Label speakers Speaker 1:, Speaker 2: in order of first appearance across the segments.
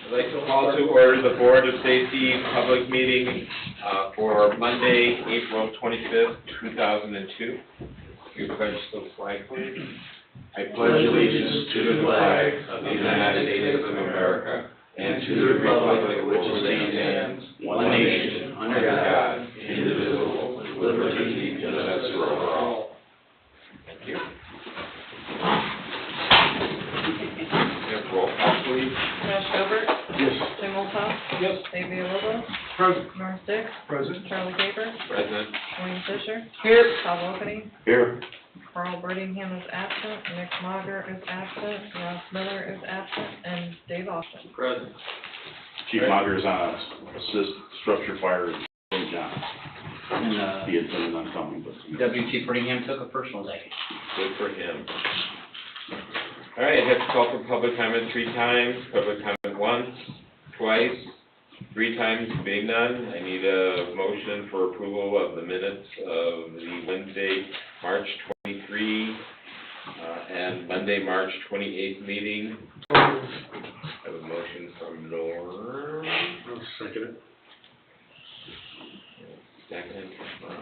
Speaker 1: I'd like to call to order the Board of Safety public meeting for Monday, April 25th, 2002. You pledge the flag, please. I pledge allegiance to the flag of the United States of America and to the republic which stands one nation, under God, indivisible, with liberty and justice for all. Thank you. Roll call, please.
Speaker 2: Josh Gilbert?
Speaker 3: Yes.
Speaker 2: Jim Olthoff?
Speaker 3: Yes.
Speaker 2: Dave Villalobos?
Speaker 3: Present.
Speaker 2: Norm Six?
Speaker 3: Present.
Speaker 2: Charlie Gaber?
Speaker 1: Present.
Speaker 2: Wayne Fisher?
Speaker 3: Here.
Speaker 2: Todd Wilkeny?
Speaker 3: Here.
Speaker 2: Carl Brittingham is absent, Nick Mager is absent, Ross Miller is absent, and Dave Austin.
Speaker 1: Present.
Speaker 3: Chief Mager is on assist structure fire in St. John.
Speaker 4: And
Speaker 3: He had said not coming, but.
Speaker 4: Deputy Chief Brittingham took a personal day.
Speaker 1: Good for him. All right, I have to call for public comment 3 times, public comment once, twice, 3 times, being none. I need a motion for approval of the minutes of the Wednesday, March 23, and Monday, March 28th meeting. I have a motion from Norm.
Speaker 3: I'll second it.
Speaker 1: Second from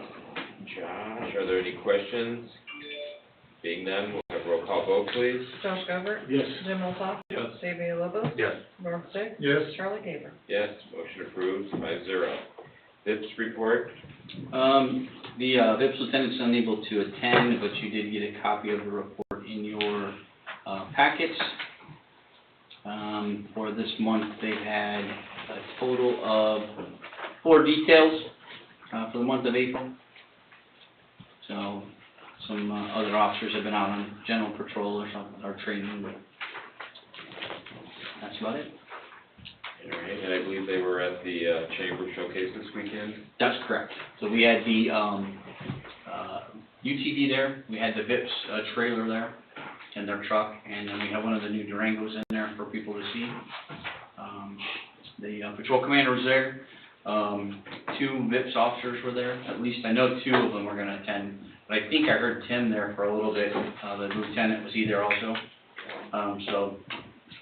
Speaker 1: Josh. Are there any questions? Being none, we'll have roll call vote, please.
Speaker 2: Josh Gilbert?
Speaker 3: Yes.
Speaker 2: Jim Olthoff?
Speaker 1: Yes.
Speaker 2: Dave Villalobos?
Speaker 3: Yes.
Speaker 2: Norm Six?
Speaker 3: Yes.
Speaker 2: Charlie Gaber?
Speaker 1: Yes, motion approved, 5-0. VIPS report.
Speaker 4: The VIPS lieutenant's unable to attend, but you did get a copy of the report in your packets. For this month, they had a total of 4 details for the month of April. So some other officers have been out on general patrol or something, or training, but that's about it.
Speaker 1: All right, and I believe they were at the Chamber Showcase this weekend.
Speaker 4: That's correct. So we had the UTV there, we had the VIPS trailer there, and their truck, and then we have one of the new Durangos in there for people to see. The patrol commander was there. 2 VIPS officers were there. At least I know 2 of them are going to attend. But I think I heard Tim there for a little bit. The lieutenant was he there also. So,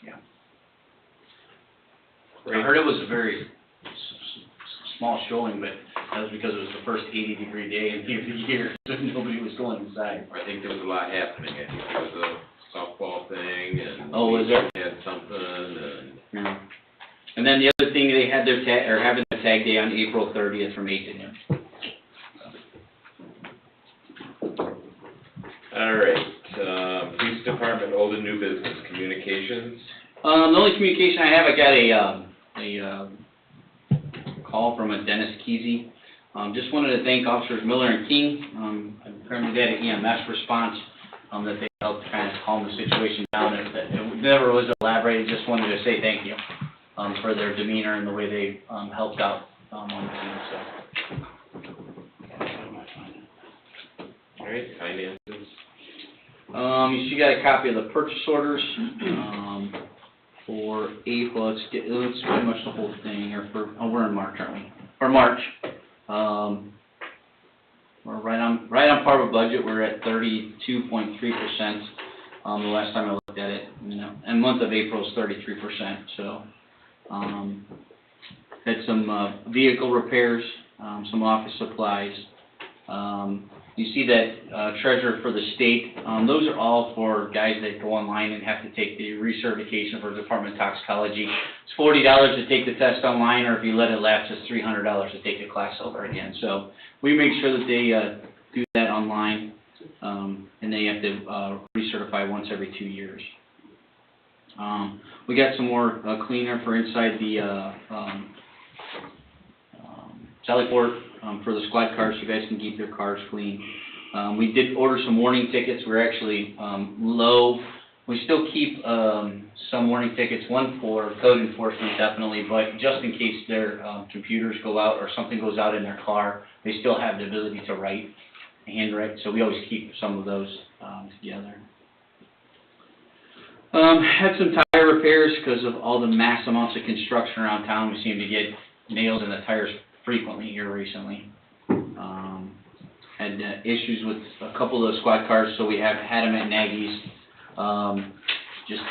Speaker 4: yeah. I heard it was a very small showing, but that was because it was the first 80-degree day in the year, so nobody was going inside.
Speaker 1: I think there was a lot happening. I think there was a softball thing, and
Speaker 4: Oh, was there?
Speaker 1: they had something, and
Speaker 4: Yeah. And then the other thing, they had their having their tag day on April 30th from 8 to noon.
Speaker 1: all right. Police Department, old and new business, communications.
Speaker 4: The only communication I have, I got a call from a Dennis Kesey. Just wanted to thank Officers Miller and King. Apparently they had an EMS response that they helped kind of calm the situation down. It never was elaborated. Just wanted to say thank you for their demeanor and the way they helped out on the team.
Speaker 1: All right, finances.
Speaker 4: You got a copy of the purchase orders for April. It's pretty much the whole thing here. We're in March, aren't we? For March, we're right on par with budget. We're at 32.3%. The last time I looked at it, and month of April is 33%. So, had some vehicle repairs, some office supplies. You see that treasurer for the state, those are all for guys that go online and have to take the recertification for Department of Toxicology. It's $40 to take the test online, or if you let it lapse, it's $300 to take the class over again. So we make sure that they do that online, and they have to recertify once every 2 years. We got some more cleaner for inside the Sallyport for the squad cars, so you guys can keep your cars clean. We did order some warning tickets. We're actually low. We still keep some warning tickets, one for code enforcement definitely, but just in case their computers go out or something goes out in their car, they still have the ability to handwrite, so we always keep some of those together. Had some tire repairs because of all the mass amounts of construction around town. We seem to get nails in the tires frequently here recently. Had issues with a couple of the squad cars, so we have had them at Nagy's. Just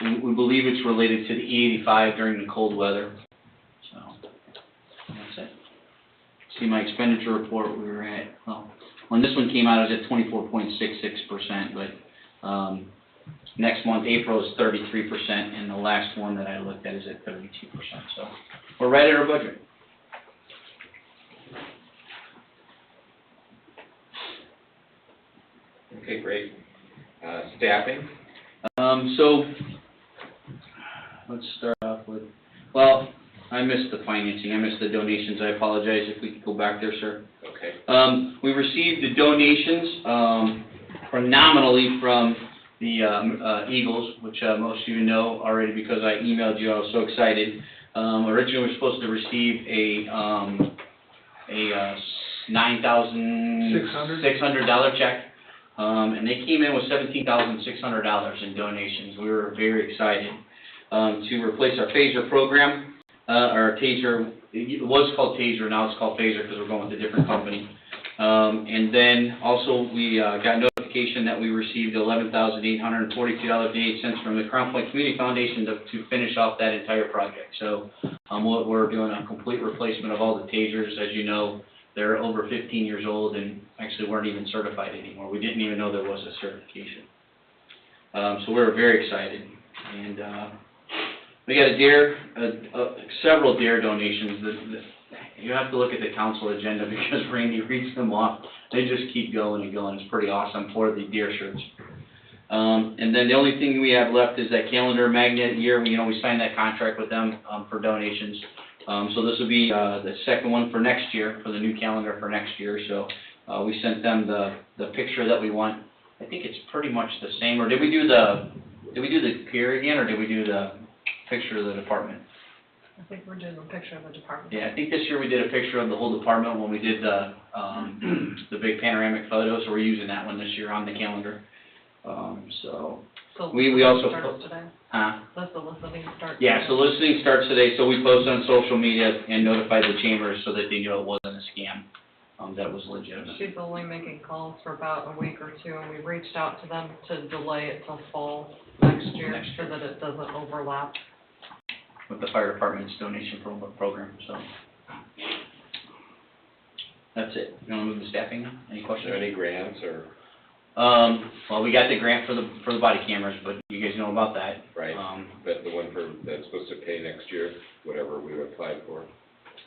Speaker 4: we believe it's related to the E85 during the cold weather. So, that's it. See my expenditure report, we were at, well, when this one came out, it was at 24.66%, but, next month, April is 33%, and the last one that I looked at is at 32%, so we're right at our budget.
Speaker 1: Okay, great. Staffing?
Speaker 4: So, let's start off with, well, I missed the financing, I missed the donations, I apologize if we could go back there, sir.
Speaker 1: Okay.
Speaker 4: We received the donations, phenomenally from the, Eagles, which, most of you know already because I emailed you, I was so excited. Originally, we were supposed to receive a $9,600 check. And they came in with $17,600 in donations. We were very excited, to replace our phaser program, our taser, it was called taser, now it's called phaser because we're going with a different company. And then also we, got notification that we received $11,842.08 from the Crown Point Community Foundation to finish off that entire project. So, we're doing a complete replacement of all the tasers. As you know, they're over 15 years old and actually weren't even certified anymore. We didn't even know there was a certification. So we were very excited. And we got a DARE, several DARE donations. You have to look at the council agenda because Randy reads them off. They just keep going and going. It's pretty awesome for the DARE shirts. And then the only thing we have left is that calendar magnet year. You know, we signed that contract with them for donations. So this will be the second one for next year, for the new calendar for next year. So we sent them the picture that we want. I think it's pretty much the same. Or did we do the pier again, or did we do the picture of the department?
Speaker 2: I think we're doing a picture of the department.
Speaker 4: Yeah, I think this year we did a picture of the whole department when we did the big panoramic photos. So we're using that one this year on the calendar. So we also
Speaker 2: starts today. Does the listening start?
Speaker 4: Yeah,
Speaker 2: today?
Speaker 4: so listening starts today, so we post on social media and notify the chambers so that they know it wasn't a scam, that was legitimate.
Speaker 2: She's only making calls for about a week or two, and we reached out to them to delay it till fall next year so that it doesn't overlap.
Speaker 4: With the fire department's donation program, so. That's it. You wanna move to staffing? Any
Speaker 1: Are
Speaker 4: questions?
Speaker 1: there any grants or,
Speaker 4: Well, we got the grant for the body cameras, but you guys know about that.
Speaker 1: right, but the one that's supposed to pay next year, whatever we applied for?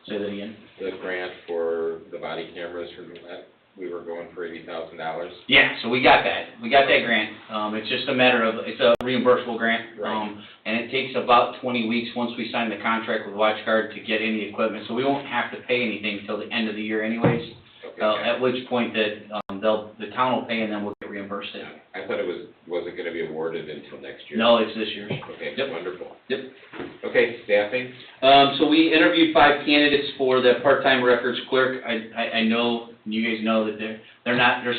Speaker 4: Say that again.
Speaker 1: The grant for the body cameras for that, we were going for $80,000.
Speaker 4: Yeah, so we got that. We got that grant. It's just a matter of, it's a reimbursable grant.
Speaker 1: Right.
Speaker 4: And it takes about 20 weeks once we sign the contract with WatchGuard to get any equipment. So we won't have to pay anything until the end of the year anyways.
Speaker 1: Okay,
Speaker 4: At which point that, the town will pay and then we'll get reimbursed it.
Speaker 1: I thought it wasn't gonna be awarded until next year.
Speaker 4: No, it's this year's.
Speaker 1: Okay,
Speaker 4: Yep.
Speaker 1: wonderful.
Speaker 4: Yep.
Speaker 1: Okay, staffing?
Speaker 4: So we interviewed 5 candidates for the part-time records clerk. I know, you guys know that they're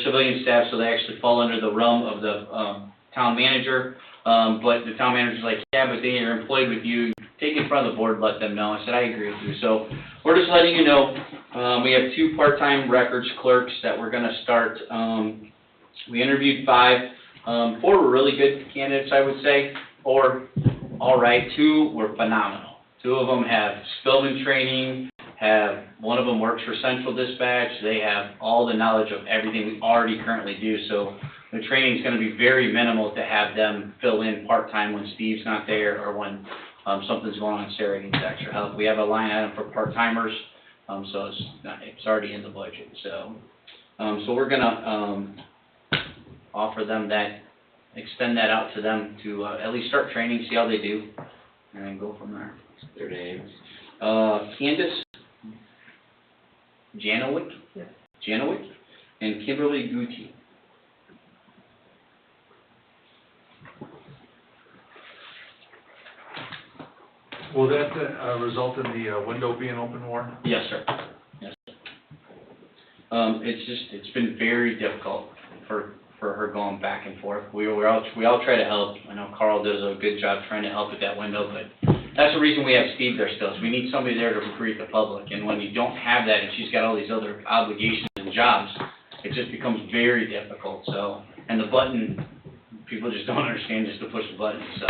Speaker 4: civilian staff, so they actually fall under the realm of the, town manager. But the town manager's like, yeah, but they are employed with you, take it in front of the board, let them know. I said, I agree with you. So we're just letting you know, we have 2 part-time records clerks that we're gonna start. We interviewed 5, 4 were really good candidates, I would say, or all right, 2 were phenomenal. 2 of them have Spillman training, one of them works for Central Dispatch, they have all the knowledge of everything we already currently do, so the training's gonna be very minimal to have them fill in part-time when Steve's not there, or when, something's going on, Sarah needs extra help. We have a line item for part-timers, so it's already in the budget, so. So we're gonna, offer them that, extend that out to them to, at least start training, see how they do, and then go from there.
Speaker 1: Their names?
Speaker 4: Candace Janowick?
Speaker 2: Yes.
Speaker 4: Janowick, and Kimberly Gucci.
Speaker 5: Will that result in the window being open more?
Speaker 4: Yes, sir. Yes, sir. It's been very difficult for her going back and forth. We all try to help. I know Carl does a good job trying to help with that window, but that's the reason we have Steve there still, is we need somebody there to greet the public. And when you don't have that and she's got all these other obligations and jobs, it just becomes very difficult, so. And the button, people just don't understand just to push the button, so.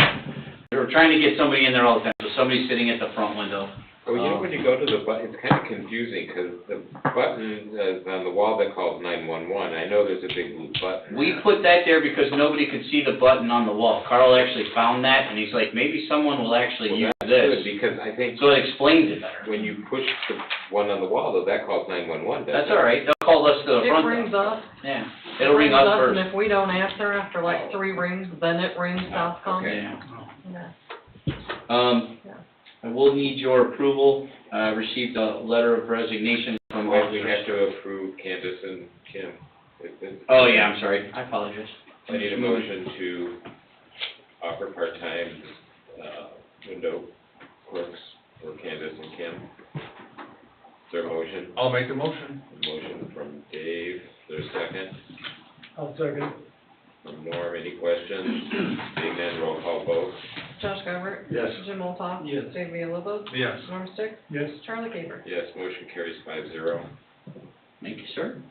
Speaker 4: We're trying to get somebody in there all the time, so somebody's sitting at the front window.
Speaker 1: Oh, you know, when you go to the button, it's kind of confusing, because the button on the wall that calls 911, I know there's a big blue button.
Speaker 4: We put that there because nobody could see the button on the wall. Carl actually found that, and he's like, maybe someone will actually use
Speaker 1: Well, that's good,
Speaker 4: this.
Speaker 1: because I think
Speaker 4: So it explains it better.
Speaker 1: when you push the one on the wall, though, that calls 911, doesn't it?
Speaker 4: That's all right, they'll call us to the
Speaker 2: It
Speaker 4: front
Speaker 2: rings
Speaker 4: door.
Speaker 2: us.
Speaker 4: Yeah, it'll ring us first.
Speaker 2: And if we don't answer after like 3 rings, then it rings Southcom.
Speaker 1: Okay.
Speaker 4: Yeah.
Speaker 2: Yeah. Yeah.
Speaker 4: I will need your approval. Received a letter of resignation from
Speaker 1: Well, we
Speaker 4: officers.
Speaker 1: have to approve Candace and Kim.
Speaker 4: Oh, yeah, I'm sorry, I apologize.
Speaker 1: I need a motion to offer part-time, window clerks for Candace and Kim. Is there a motion?
Speaker 5: I'll make the motion.
Speaker 1: A motion from Dave, is there a second?
Speaker 5: I'll second.
Speaker 1: From Norm, any questions? Being none, roll call vote.
Speaker 2: Josh Govert?
Speaker 5: Yes.
Speaker 2: Jim Olthoff?
Speaker 5: Yes.
Speaker 2: Dave Villalobos?
Speaker 5: Yes.
Speaker 2: Norm Stick?
Speaker 5: Yes.
Speaker 2: Charlie Gaber?
Speaker 1: Yes, motion carries 5-0.
Speaker 4: Thank you, sir.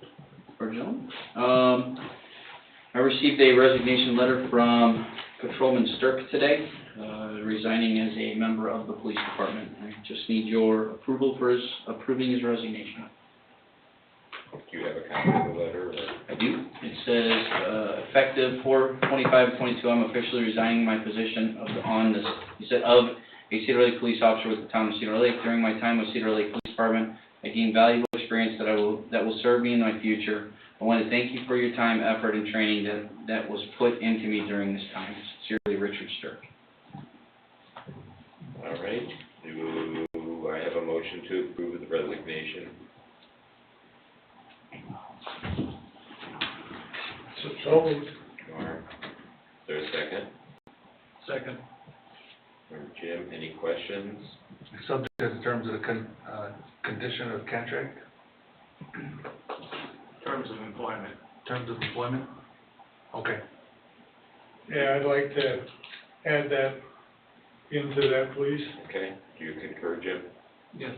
Speaker 4: Or gentlemen. I received a resignation letter from Patrolman Stirk today, resigning as a member of the police department. I just need your approval for approving his resignation.
Speaker 1: Do you have a copy of the letter, or?
Speaker 4: I do. It says, effective 4/25/22, I'm officially resigning my position of a Cedar Lake police officer with the town of Cedar Lake. During my time with Cedar Lake Police Department, I gained valuable experience that will serve me in my future. I want to thank you for your time, effort, and training that was put into me during this time. Sincerely, Richard Stirk.
Speaker 1: All right, do I have a motion to approve the resignation?
Speaker 5: So moved.
Speaker 1: Norm, is there a second?
Speaker 5: Second.
Speaker 1: From Jim, any questions?
Speaker 5: Subject in terms of the condition of contract?
Speaker 6: Terms of employment.
Speaker 5: Terms of employment? Okay.
Speaker 6: Yeah, I'd like to add that into that, please.
Speaker 1: Okay, do you concur, Jim?
Speaker 5: Yes.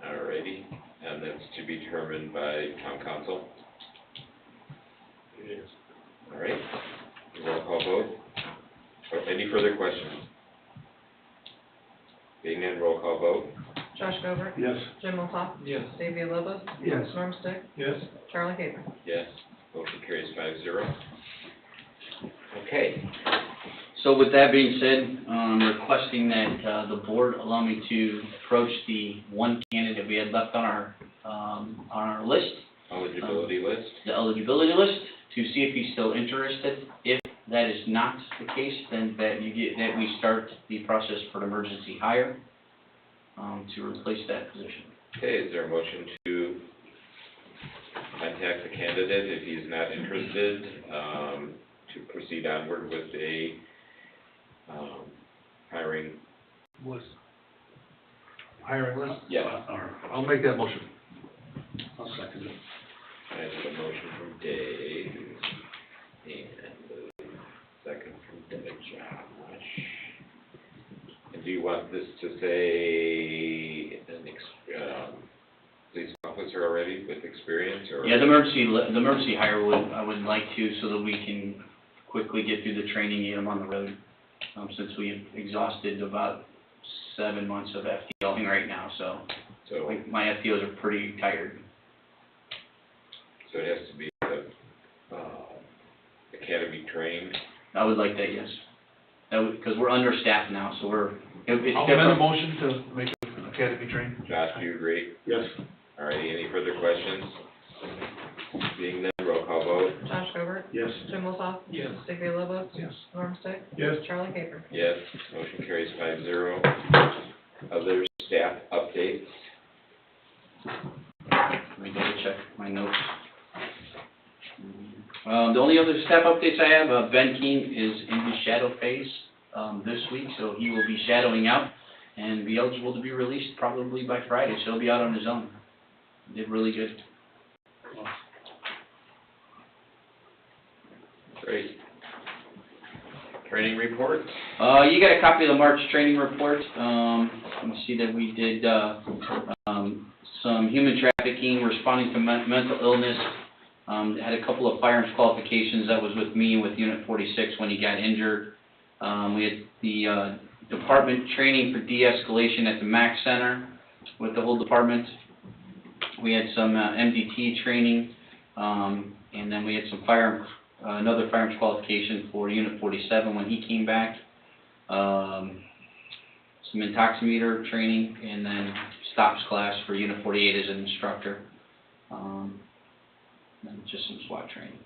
Speaker 1: All righty, and that's to be determined by town council.
Speaker 6: It is.
Speaker 1: All right, roll call vote. Or any further questions? Being none, roll call vote.
Speaker 2: Josh Govert?
Speaker 5: Yes.
Speaker 2: Jim Olthoff?
Speaker 5: Yes.
Speaker 2: Dave Villalobos?
Speaker 5: Yes.
Speaker 2: Norm Stick?
Speaker 6: Yes.
Speaker 2: Charlie Gaber?
Speaker 1: Yes, motion carries 5-0. Okay,
Speaker 4: So with that being said, I'm requesting that the board allow me to approach the one candidate we had left on our list,
Speaker 1: eligibility list.
Speaker 4: the eligibility list, to see if he's still interested. If that is not the case, then that we start the process for an emergency hire to replace that position.
Speaker 1: Okay, is there a motion to contact the candidate if he's not interested, to proceed onward with a, hiring?
Speaker 5: List. Hiring list?
Speaker 1: Yes.
Speaker 5: I'll make that motion. I'll second it.
Speaker 1: I have a motion from Dave, and a second from Josh. And do you want this to say an police officer already with experience, or?
Speaker 4: Yeah, the emergency hire I would like to, so that we can quickly get through the training, get him on the road, since we've exhausted about 7 months of FTOing right now, so
Speaker 1: So,
Speaker 4: my FTOs are pretty tired.
Speaker 1: so it has to be, academy trained.
Speaker 4: I would like that, yes. Because we're understaffed now, so it's
Speaker 5: I'll amend the
Speaker 4: different.
Speaker 5: motion to make it academy trained.
Speaker 1: Josh, do you agree?
Speaker 5: Yes.
Speaker 1: All righty, any further questions? Being none, roll call vote.
Speaker 2: Josh Govert?
Speaker 5: Yes.
Speaker 2: Jim Olthoff?
Speaker 5: Yes.
Speaker 2: Dave Villalobos?
Speaker 5: Yes.
Speaker 2: Norm Stick?
Speaker 6: Yes.
Speaker 2: Charlie Gaber?
Speaker 1: Yes, motion carries 5-0. Other staff updates?
Speaker 4: Let me double check my notes. The only other staff updates I have, Ben King is in his shadow phase this week, so he will be shadowing out and be eligible to be released probably by Friday, so he'll be out on his own. Did really good.
Speaker 1: Great. Training report?
Speaker 4: You got a copy of the March training report. You see that we did some human trafficking, responding to mental illness. Had a couple of firearms qualifications. That was with me with Unit 46 when he got injured. We had the department training for de-escalation at the MAC Center with the whole department. We had some MDT training, and then we had some another firearms qualification for Unit 47 when he came back. Some intoximeter training, and then stops class for Unit 48 as an instructor. And just some SWAT training.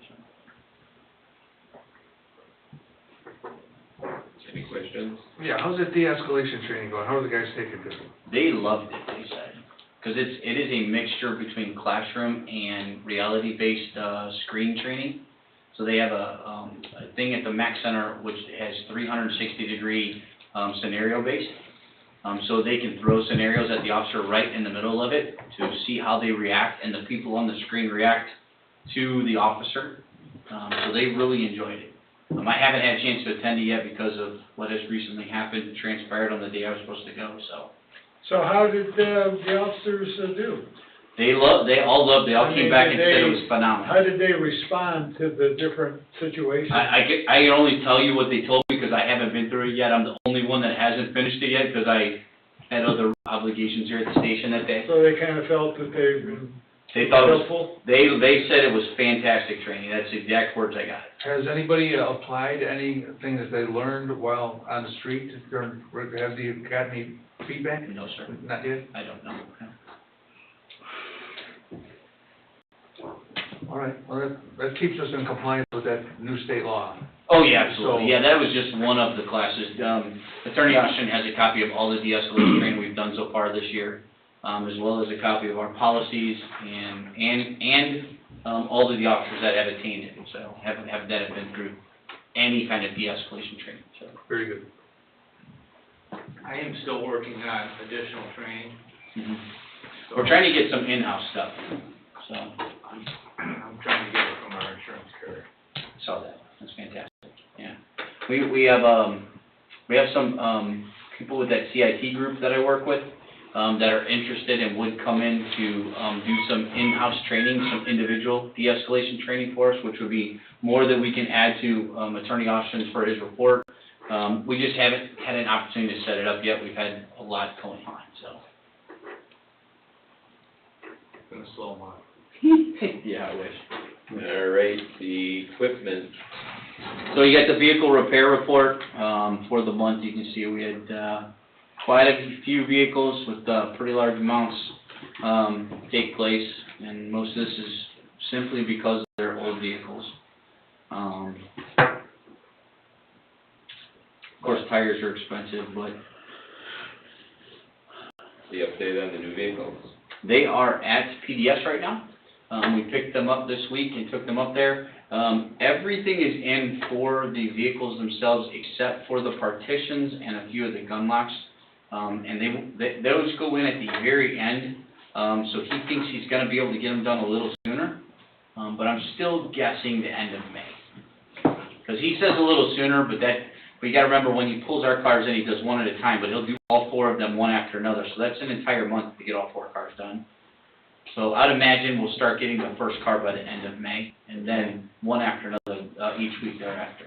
Speaker 1: Any questions?
Speaker 5: Yeah, how's that de-escalation training going? How are the guys taking this?
Speaker 4: They loved it, they said, because it is a mixture between classroom and reality-based screen training. So they have a thing at the MAC Center which has 360-degree scenario-based. So they can throw scenarios at the officer right in the middle of it to see how they react, and the people on the screen react to the officer. So they really enjoyed it. I haven't had a chance to attend it yet because of what has recently happened, transpired on the day I was supposed to go, so.
Speaker 6: So how did the officers do?
Speaker 4: They all came back and said it was phenomenal.
Speaker 6: How did they respond to the different situations?
Speaker 4: I can only tell you what they told me because I haven't been through it yet. I'm the only one that hasn't finished it yet because I had other obligations here at the station that day.
Speaker 6: So they kind of felt that they've been
Speaker 4: They thought it was,
Speaker 6: helpful?
Speaker 4: they said it was fantastic training. That's the exact words I got.
Speaker 5: Has anybody applied anything that they learned while on the street? Have you got any feedback?
Speaker 4: No, sir.
Speaker 5: Not yet?
Speaker 4: I don't know.
Speaker 5: All right, well, that keeps us in compliance with that new state law.
Speaker 4: Oh, yeah, absolutely.
Speaker 5: So-
Speaker 4: Yeah, that was just one of the classes. Attorney Austin has a copy of all the de-escalation training we've done so far this year, as well as a copy of our policies and all of the officers that have attained it, so have been through any kind of de-escalation training, so.
Speaker 5: Very good.
Speaker 7: I am still working on additional training.
Speaker 4: We're trying to get some in-house stuff, so,
Speaker 7: I'm trying to get it from our insurance carrier.
Speaker 4: saw that. That's fantastic, yeah. We have some people with that CIT group that I work with, that are interested and would come in to do some in-house training, some individual de-escalation training for us, which would be more that we can add to Attorney Austin's for his report. We just haven't had an opportunity to set it up yet. We've had a lot going on, so.
Speaker 7: Gonna slow them up.
Speaker 4: Yeah, I wish.
Speaker 1: All right, the equipment,
Speaker 4: So you got the vehicle repair report for the month. You can see we had quite a few vehicles with pretty large amounts take place, and most of this is simply because they're old vehicles. Of course, tires are expensive, but
Speaker 1: the update on the new vehicles.
Speaker 4: they are at PDS right now. We picked them up this week and took them up there. Everything is in for the vehicles themselves except for the partitions and a few of the gun locks. And those go in at the very end, so he thinks he's gonna be able to get them done a little sooner. But I'm still guessing the end of May. Because he says a little sooner, but you gotta remember when he pulls our cars in, he does one at a time, but he'll do all four of them one after another. So that's an entire month to get all four cars done. So I'd imagine we'll start getting the first car by the end of May, and then one after another, each week thereafter.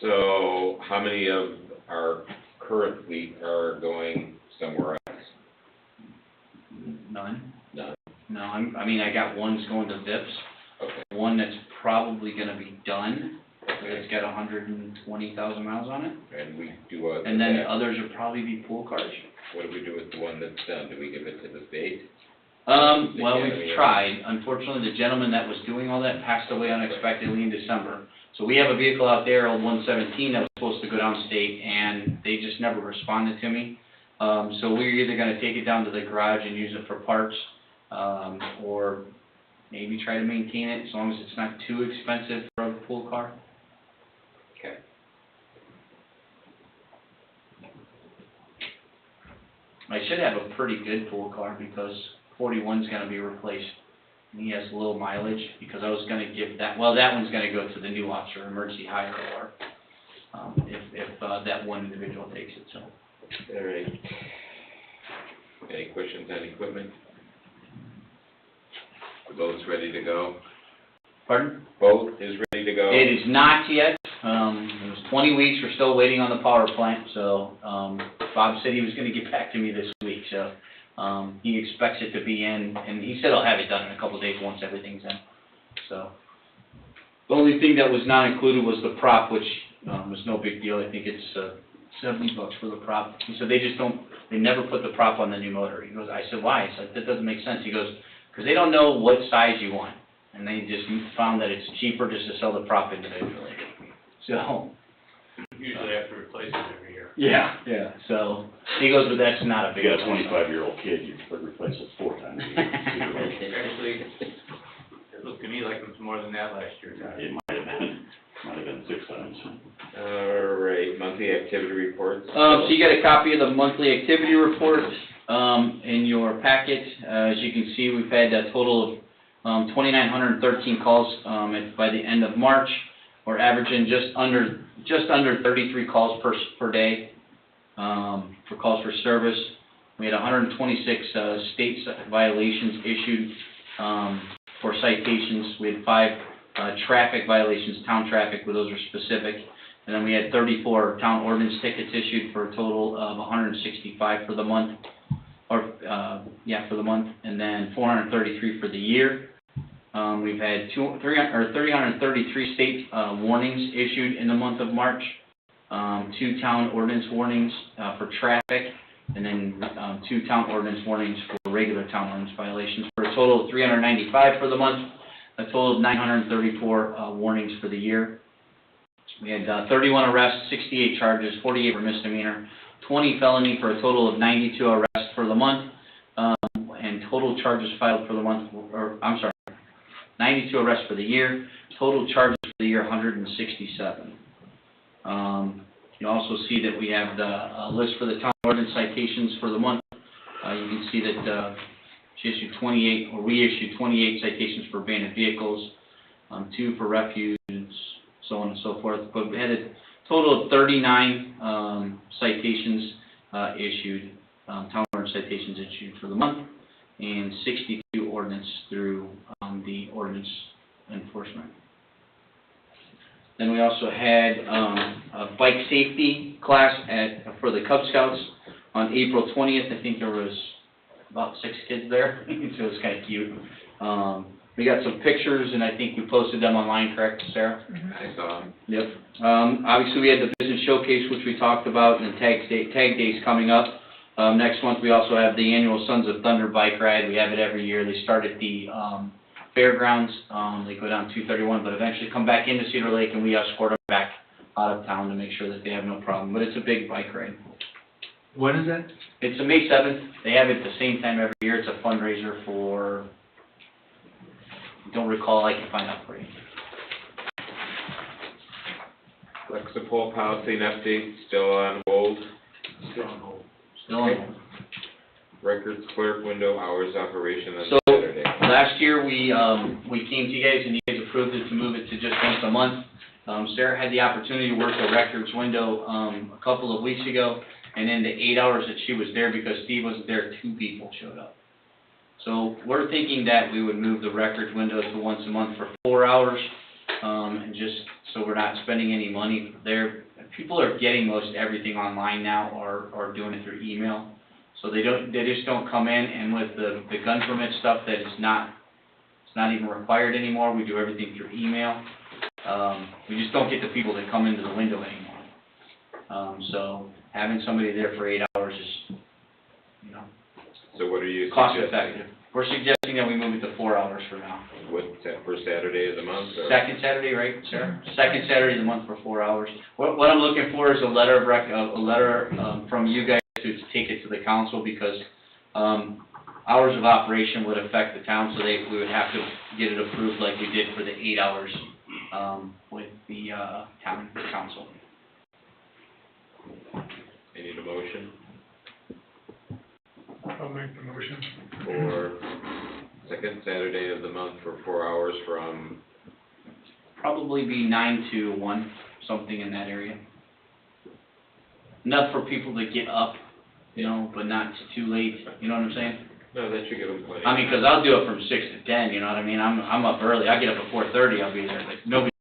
Speaker 1: So how many of our current fleet are going somewhere else?
Speaker 4: None?
Speaker 1: None.
Speaker 4: No, I mean, I got one's going to VIPS,
Speaker 1: Okay.
Speaker 4: one that's probably gonna be done, it's got 120,000 miles on it,
Speaker 1: And we do a.
Speaker 4: and then the others will probably be pool cars.
Speaker 1: What do we do with the one that's done? Do we give it to the state?
Speaker 4: Well, we've tried. Unfortunately, the gentleman that was doing all that passed away unexpectedly in December. So we have a vehicle out there, old 117, that was supposed to go downstate, and they just never responded to me. So we're either gonna take it down to the garage and use it for parts, or maybe try to maintain it as long as it's not too expensive for a pool car.
Speaker 1: Okay.
Speaker 4: I should have a pretty good pool car because 41's gonna be replaced. And he has little mileage because I was gonna give that, well, that one's gonna go to the new officer, emergency hire, or, if that one individual takes it, so.
Speaker 1: All right. Any questions on equipment? The boat's ready to go?
Speaker 4: Pardon?
Speaker 1: Boat is ready to go?
Speaker 4: It is not yet, it was 20 weeks, we're still waiting on the power plant, so, Bob said he was gonna get back to me this week, so, he expects it to be in, and he said he'll have it done in a couple days once everything's in, so. The only thing that was not included was the prop, which, was no big deal, I think it's, $70 for the prop. He said they never put the prop on the new motor. He goes, I said, why? I said, that doesn't make sense. He goes, because they don't know what size you want, and they just found that it's cheaper just to sell the prop individually, so.
Speaker 7: Usually have to replace it every year.
Speaker 4: Yeah, so, he goes, but that's not a
Speaker 3: If
Speaker 4: big
Speaker 3: you
Speaker 4: deal.
Speaker 3: got a 25-year-old kid, you could replace it 4 times a year.
Speaker 7: Actually, it looked to me like it was more than that last year, Todd.
Speaker 3: It might have been 6 times.
Speaker 1: All right, monthly activity reports.
Speaker 4: So you got a copy of the monthly activity report, in your packet. As you can see, we've had a total of, 2,913 calls, by the end of March. We're averaging just under 33 calls per day, for calls for service. We had 126, state violations issued, for citations. We had 5, traffic violations, town traffic, where those are specific. And then we had 34 town ordinance tickets issued for a total of 165 for the month, for the month, and then 433 for the year. We've had 333 state warnings issued in the month of March, 2 town ordinance warnings for traffic, and then 2 town ordinance warnings for regular town ordinance violations, for a total of 395 for the month, a total of 934 warnings for the year. We had 31 arrests, 68 charges, 48 were misdemeanor, 20 felony, for a total of 92 arrests for the month, and total charges filed for the month, 92 arrests for the year, total charges for the year 167. You also see that we have the list for the town ordinance citations for the month. You can see that we issued 28 citations for abandoned vehicles, 2 for refuse, so on and so forth. But we had a total of 39 citations issued, town ordinance citations issued for the month, and 62 ordinance through the ordinance enforcement. Then we also had a bike safety class for the Cub Scouts on April 20th. I think there was about 6 kids there, so it was kind of cute. We got some pictures, and I think we posted them online, correct, Sarah?
Speaker 1: I saw them.
Speaker 4: Yep. Obviously, we had the business showcase, which we talked about, and the tag days coming up. Next month, we also have the annual Sons of Thunder bike ride. We have it every year. They start at the fairgrounds. They go down 231, but eventually come back into Cedar Lake, and we escort them back out of town to make sure that they have no problem. But it's a big bike ride.
Speaker 5: When is that?
Speaker 4: It's May 7th. They have it the same time every year. It's a fundraiser for, don't recall, I can find out for you.
Speaker 1: Lexipol policy and update, still on hold.
Speaker 4: Still on.
Speaker 1: Records clerk window hours operation on
Speaker 4: So,
Speaker 1: Saturday.
Speaker 4: last year, we came to you guys, and you guys approved it to move it to just once a month. Sarah had the opportunity to work the records window, a couple of weeks ago, and in the 8 hours that she was there, because Steve wasn't there, 2 people showed up. So, we're thinking that we would move the records window to once a month for 4 hours, and just, so we're not spending any money there. People are getting most everything online now, or doing it through email. So they just don't come in, and with the gun permit stuff, that it's not even required anymore. We do everything through email. We just don't get the people that come into the window anymore. So having somebody there for 8 hours is,
Speaker 1: So what are you
Speaker 4: cost
Speaker 1: suggesting?
Speaker 4: effective. We're suggesting that we move it to 4 hours for now.
Speaker 1: For Saturday of the month? Or?
Speaker 4: Second Saturday, right, Sarah? Second Saturday of the month for 4 hours. What I'm looking for is a letter from you guys to take it to the council, because hours of operation would affect the town, so we would have to get it approved like we did for the 8 hours with the town council.
Speaker 1: I need a motion
Speaker 6: I'll make the motion.
Speaker 1: for second Saturday of the month for 4 hours from,
Speaker 4: Probably be 9 to 1, something in that area. Enough for people to get up, but not too late, you know what I'm saying?
Speaker 1: no, that should give them plenty.
Speaker 4: I mean, 'cause I'll do it from 6 to 10, you know what I mean? I'm up early. I get up at 4:30, I'll be there, but nobody's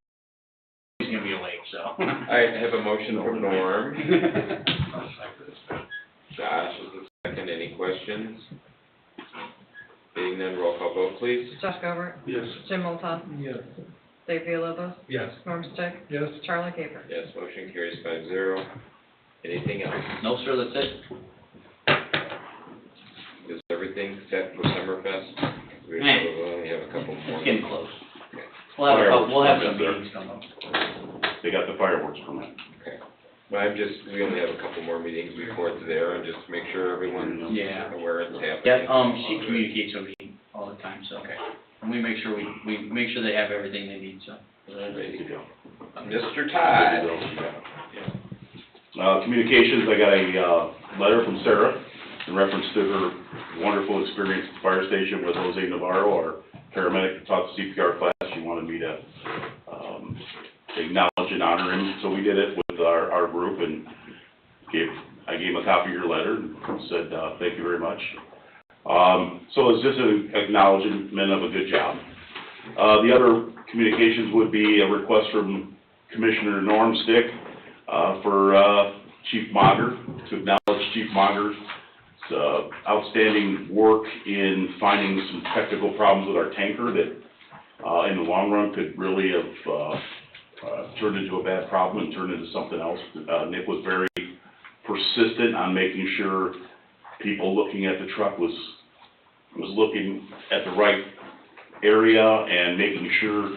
Speaker 4: gonna be awake, so.
Speaker 1: I have a motion from Norm. Josh is the second. Any questions? Being none, roll call vote, please.
Speaker 2: Josh Govert,
Speaker 6: Yes.
Speaker 2: Jim Multall,
Speaker 6: Yes.
Speaker 2: Dave Villalobos,
Speaker 5: Yes.
Speaker 2: Norm Stick,
Speaker 6: Yes.
Speaker 2: Charlie Caper.
Speaker 1: Yes, motion carries 5-0. Anything else?
Speaker 4: No, sir, that's it.
Speaker 1: Is everything set for Summerfest? We
Speaker 4: Eh.
Speaker 1: only have a couple more.
Speaker 4: It's getting close.
Speaker 1: Okay.
Speaker 4: We'll have
Speaker 3: Fireworks
Speaker 4: some
Speaker 3: permit,
Speaker 4: meetings coming up.
Speaker 3: They got the fireworks permit.
Speaker 1: Okay. Well, we only have a couple more meetings before it's there, and just make sure everyone's
Speaker 4: Yeah.
Speaker 1: aware it's happening.
Speaker 4: Yeah, she communicates with me all the time, so.
Speaker 1: Okay.
Speaker 4: And we make sure we make sure they have everything they need, so.
Speaker 1: Ready to
Speaker 3: go.
Speaker 1: Mr. Todd.
Speaker 3: Communications, I got a letter from Sarah in reference to her wonderful experience at the fire station with Jose Navarro, our paramedic that taught the CPR class. She wanted me to acknowledge and honor him, so we did it with our group, and I gave him a copy of your letter and said, thank you very much. So it's just an acknowledgement of a good job. The other communications would be a request from Commissioner Norm Stick for Chief Monger, to acknowledge Chief Monger's outstanding work in finding some technical problems with our tanker that in the long run could really have turned into a bad problem and turned into something else. Nick was very persistent on making sure people looking at the truck was looking at the right area and making sure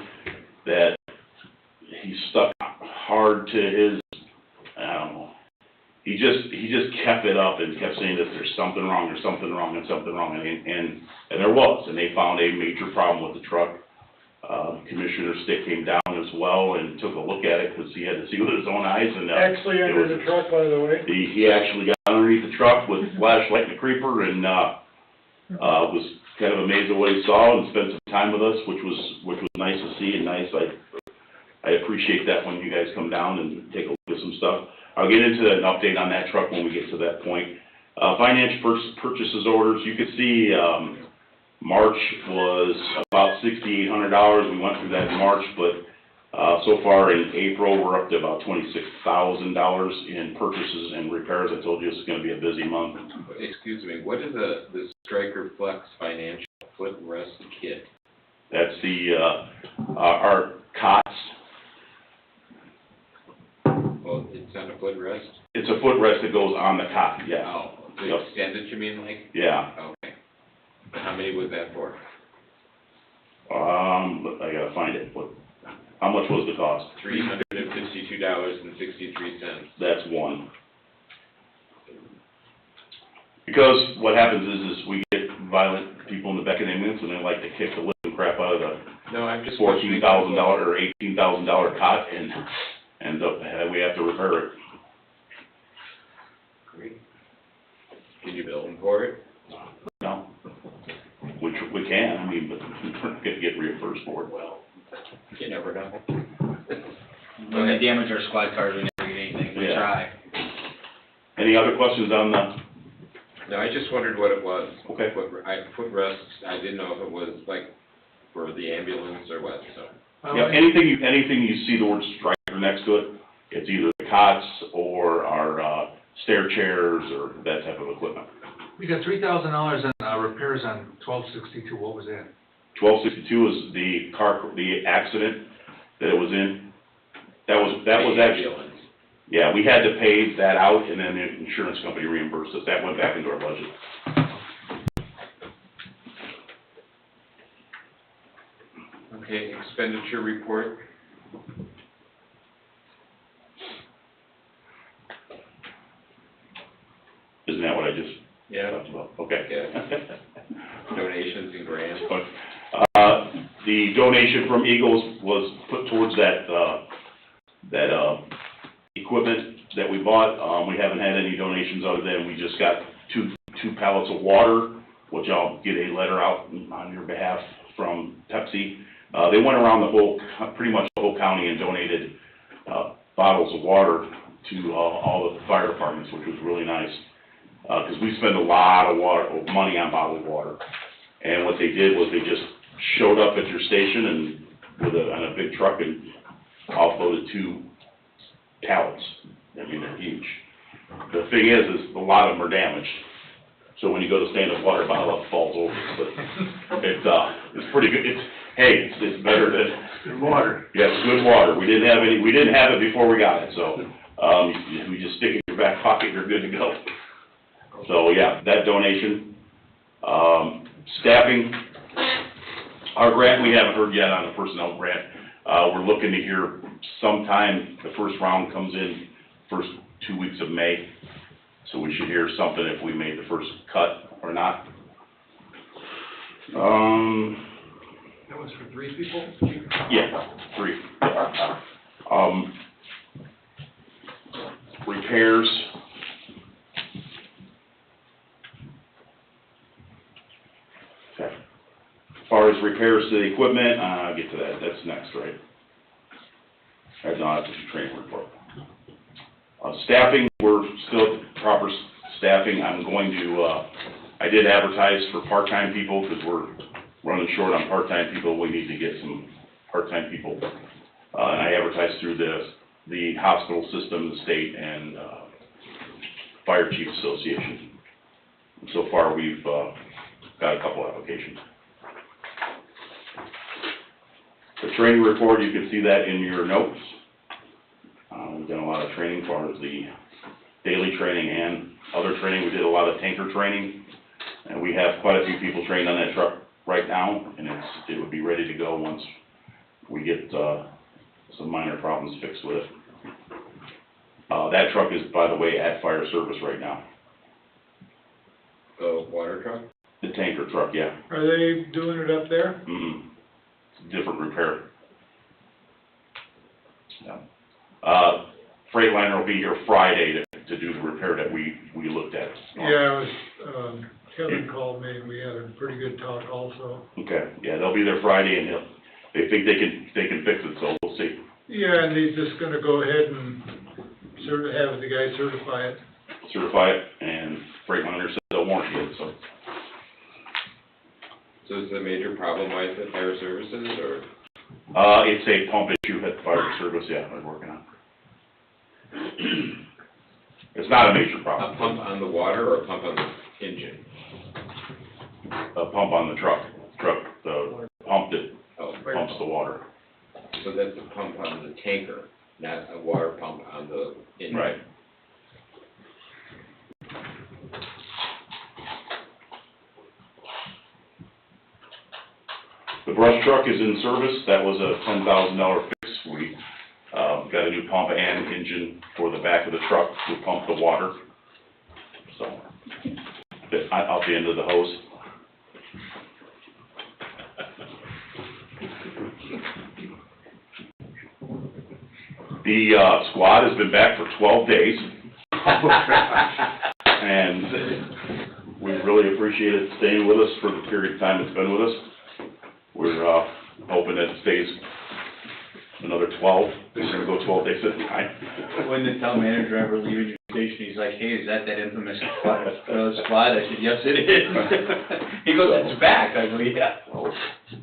Speaker 3: that he stuck hard to his, I don't know, he just kept it up and kept saying that there's something wrong, and there was, and they found a major problem with the truck. Commissioner Stick came down as well and took a look at it, because he had to see with his own eyes, and
Speaker 6: Actually
Speaker 3: it
Speaker 6: under
Speaker 3: was-
Speaker 6: the truck, by the way.
Speaker 3: he actually got underneath the truck with flashlight and a creeper, and was kind of amazed at what he saw, and spent some time with us, which was nice to see, and nice. I appreciate that when you guys come down and take a look at some stuff. I'll get into an update on that truck when we get to that point. Finance purchases orders, you could see, March was about $6,800. We went through that in March, but so far in April, we're up to about $26,000 in purchases and repairs. I told you it's gonna be a busy month.
Speaker 1: Excuse me, what is the Stryker Flex Financial Footrest Kit?
Speaker 3: That's our cots.
Speaker 1: Well, it's on a footrest?
Speaker 3: It's a footrest that goes on the cot, yes.
Speaker 1: Oh, to
Speaker 3: Yep.
Speaker 1: extend it, you mean, like?
Speaker 3: Yeah,
Speaker 1: Okay. How many was that for?
Speaker 3: but I gotta find it. How much was the cost?
Speaker 1: $352.63.
Speaker 3: That's one. Because what happens is we get violent people in the back of the ambulance, and they like to kick the living crap out of the
Speaker 1: No, I'm just.
Speaker 3: $14,000 or $18,000 cot, and we have to repair it.
Speaker 1: Great. Can you bill them for it?
Speaker 3: No, which we can, I mean, but we're not gonna get reimbursed for it.
Speaker 1: Well, you never know.
Speaker 4: When they damage our squad cars, we never get anything, we
Speaker 3: Yeah.
Speaker 4: try.
Speaker 3: Any other questions on the,
Speaker 1: No, I just wondered what it was.
Speaker 3: Okay.
Speaker 1: Footrests, I didn't know if it was like for the ambulance or what, so.
Speaker 3: yeah, anything you see the word Stryker next to it, it's either the cots or our stair chairs or that type of equipment.
Speaker 5: We got $3,000 in repairs on 1262, what was that?
Speaker 3: 1262 is the accident that it was in. That was
Speaker 1: The
Speaker 3: actually,
Speaker 1: ambulance.
Speaker 3: yeah, we had to pay that out, and then the insurance company reimbursed us. That went back into our budget.
Speaker 1: Okay, expenditure report.
Speaker 3: Isn't that what I just
Speaker 1: Yeah.
Speaker 3: talked about? Okay.
Speaker 1: Donations and grants.
Speaker 3: The donation from Eagles was put towards that equipment that we bought. We haven't had any donations other than we just got two pallets of water, which I'll get a letter out on your behalf from Pepsi. They went around pretty much the whole county and donated bottles of water to all the fire departments, which was really nice. Because we spend a lot of money on bottled water. And what they did was they just showed up at your station and on a big truck and offloaded two pallets. I mean, they're huge. The thing is a lot of them are damaged. So when you go to stand a water bottle up, it falls over, but it's pretty good. It's better than.
Speaker 5: Good water.
Speaker 3: Yeah, it's good water. We didn't have it before we got it, so, you just stick it in your back pocket, you're good to go. So, yeah, that donation. Staffing, our grant, we haven't heard yet on the personnel grant. We're looking to hear sometime, the first round comes in first 2 weeks of May. So we should hear something if we made the first cut or not.
Speaker 5: That was for 3 people?
Speaker 3: Yeah, 3. Repairs. Okay. As far as repairs to the equipment, I'll get to that, that's next, right? No, that's the training report. Staffing, we're still proper staffing. I'm going to, I did advertise for part-time people, because we're running short on part-time people. We need to get some part-time people. And I advertised through the hospital system, the state, and Fire Chiefs Association. So far, we've got a couple applications. The training report, you can see that in your notes. We've done a lot of training as far as the daily training and other training. We did a lot of tanker training, and we have quite a few people trained on that truck right now, and it would be ready to go once we get some minor problems fixed with it. That truck is, by the way, at fire service right now.
Speaker 1: The water truck?
Speaker 3: The tanker truck, yeah.
Speaker 6: Are they doing it up there?
Speaker 3: Mm-hmm. It's a different repair. Yeah. Freightliner will be here Friday to do the repair that we looked at.
Speaker 6: Yeah, Kevin called me and we had a pretty good talk also.
Speaker 3: Okay, yeah, they'll be there Friday, and they think they can fix it, so we'll see.
Speaker 6: Yeah, and he's just gonna go ahead and have the guy certify it.
Speaker 3: Certify it, and Freightliner said they'll warranty it, so.
Speaker 1: So is the major problem why it's at fire services, or?
Speaker 3: It's a pump issue at fire service, yeah, we're working on. It's not a major
Speaker 1: A
Speaker 3: problem.
Speaker 1: pump on the water or a pump on the engine?
Speaker 3: A pump on the truck, the pump that
Speaker 1: Oh,
Speaker 3: pumps the water.
Speaker 1: so that's a pump on the tanker, not a water pump on the engine?
Speaker 3: Right. The brush truck is in service. That was a $10,000 fix. We got a new pump and engine for the back of the truck to pump the water. So, out the end of the hose. The squad has been back for 12 days. And we really appreciate it staying with us for the period of time it's been with us. We're hoping that it stays another 12. We're gonna go 12 days at a time.
Speaker 4: When the town manager ever leaving your station, he's like, hey, is that infamous squad? I said, yes, it is. He goes, it's back. I go, yeah.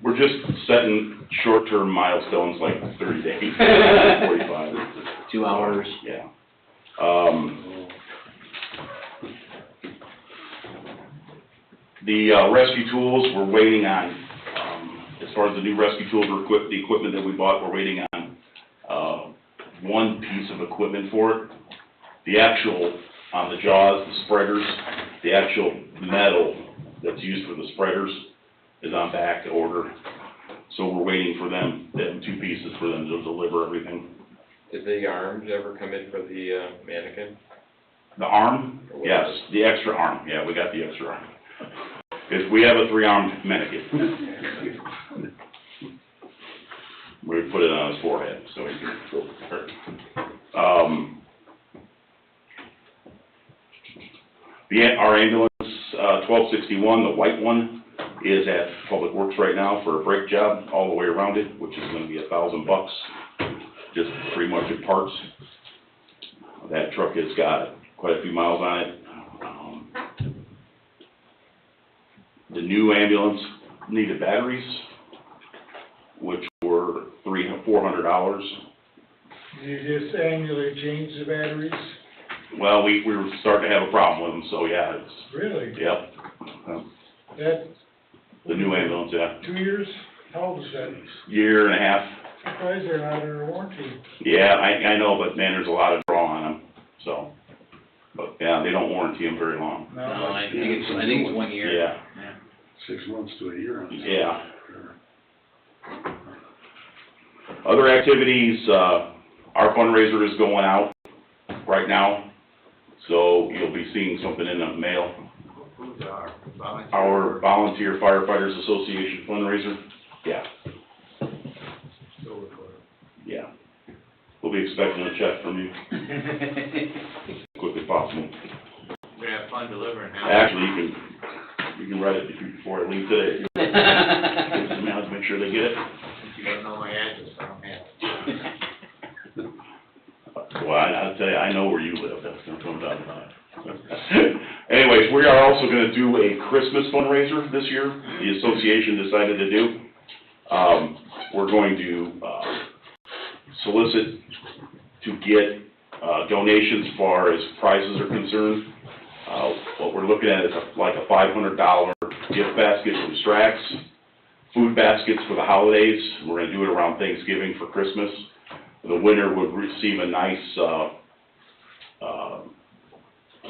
Speaker 3: We're just setting short-term milestones like 30 days, 45.
Speaker 4: 2 hours.
Speaker 3: Yeah. The rescue tools, we're waiting on, as far as the new rescue tools, the equipment that we bought, we're waiting on one piece of equipment for it. The actual, on the jaws, the spreaders, the actual metal that's used for the spreaders is on back order. So we're waiting for them 2 pieces for them to deliver everything.
Speaker 1: Did the arms ever come in for the mannequin?
Speaker 3: The arm? Yes, the extra arm. Yeah, we got the extra arm. Because we have a 3-armed mannequin. We put it on his forehead, so he can feel prepared. Our ambulance, 1261, the white one, is at Public Works right now for a brake job all the way around it, which is gonna be $1,000, just pretty much at parts. That truck has got quite a few miles on it. The new ambulance needed batteries, which were $400.
Speaker 6: You just annually change the batteries?
Speaker 3: Well, we were starting to have a problem with them, so yeah, it's,
Speaker 6: Really?
Speaker 3: yep.
Speaker 6: That,
Speaker 3: The new ambulance, yeah,
Speaker 6: 2 years? How old is that?
Speaker 3: year and a half.
Speaker 6: Surprised they're not under warranty.
Speaker 3: Yeah, I know, but man, there's a lot of draw on them, so. But, yeah, they don't warranty them very long.
Speaker 4: No, I think it's 1 year.
Speaker 3: Yeah.
Speaker 8: 6 months to a year.
Speaker 3: Yeah. Other activities, our fundraiser is going out right now, so you'll be seeing something in the mail.
Speaker 7: Who's our volunteer?
Speaker 3: Our Volunteer Firefighters Association fundraiser, yeah, yeah. We'll be expecting a check from you as quickly as possible.
Speaker 7: We're gonna have fun delivering now.
Speaker 3: Actually, you can write it before I leave today. Give some mail to make sure they get it.
Speaker 7: Since you don't know my address, I don't have it.
Speaker 3: Well, I'll tell you, I know where you live, that's gonna come down to that. Anyways, we are also gonna do a Christmas fundraiser this year, the association decided to do. We're going to, solicit to get, donations as far as prizes are concerned. What we're looking at is like a $500 gift basket from Strax, food baskets for the holidays, we're gonna do it around Thanksgiving for Christmas. The winner would receive a nice,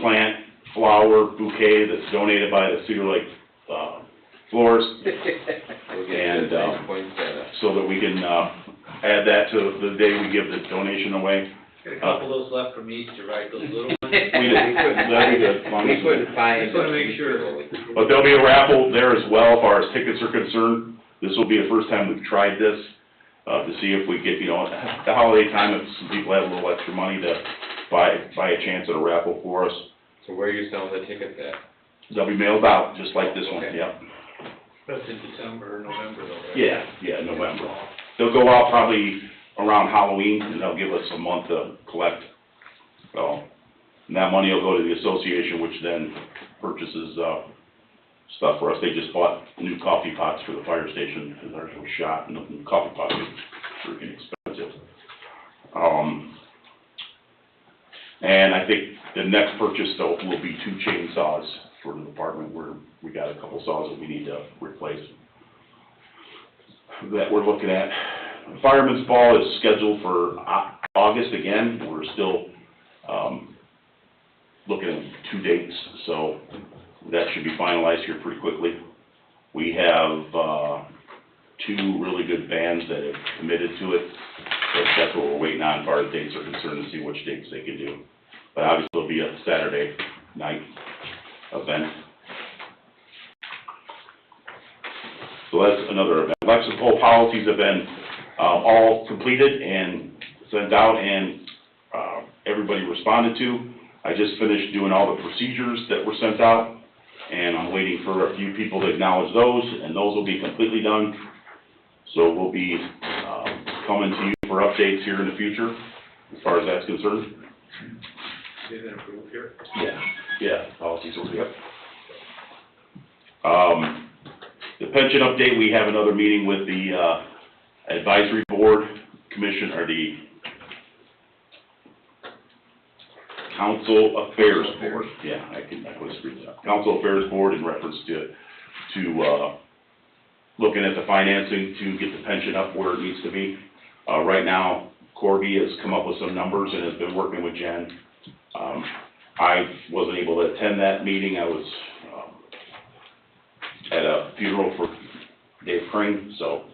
Speaker 3: plant flower bouquet that's donated by the Cedar Lake, florist. And, so that we can, add that to the day we give the donation away.
Speaker 7: Got a couple of those left from Easter, right, those little ones?
Speaker 3: We couldn't
Speaker 1: find.
Speaker 7: Just wanna make sure.
Speaker 3: But there'll be a raffle there as well, as far as tickets are concerned. This will be the first time we've tried this, to see if we get, at the holiday time, if some people have a little extra money to buy a chance at a raffle for us.
Speaker 1: So where are you selling the tickets at?
Speaker 3: They'll be mailed out, just like this one,
Speaker 1: Okay.
Speaker 3: yep.
Speaker 7: That's in December or November though, right?
Speaker 3: Yeah, November. They'll go out probably around Halloween, and they'll give us a month to collect. So, and that money will go to the association, which then purchases, stuff for us. They just bought new coffee pots for the fire station, because ours was shot, and the coffee pots are freaking expensive. And I think the next purchase, though, will be 2 chainsaws for the department, where we got a couple saws that we need to replace. That we're looking at. Fireman's Ball is scheduled for August again. We're still, looking at 2 dates, so that should be finalized here pretty quickly. We have, 2 really good bands that have committed to it. That's what we're waiting on as far as dates are concerned, to see which dates they can do. But obviously it'll be a Saturday night event. So that's another event. Election poll policies have been, all completed and sent out, and, everybody responded to. I just finished doing all the procedures that were sent out, and I'm waiting for a few people to acknowledge those, and those will be completely done. So we'll be, coming to you for updates here in the future, as far as that's concerned.
Speaker 7: Is it approved here?
Speaker 3: Yeah, policies will be up. The pension update, we have another meeting with the, advisory board commission, or the Council Affairs Board. Yeah, I couldn't screw that up. Council Affairs Board in reference to looking at the financing to get the pension up where it needs to be. Right now, Corby has come up with some numbers and has been working with Jen. I wasn't able to attend that meeting. I was, at a funeral for Dave Crane, so,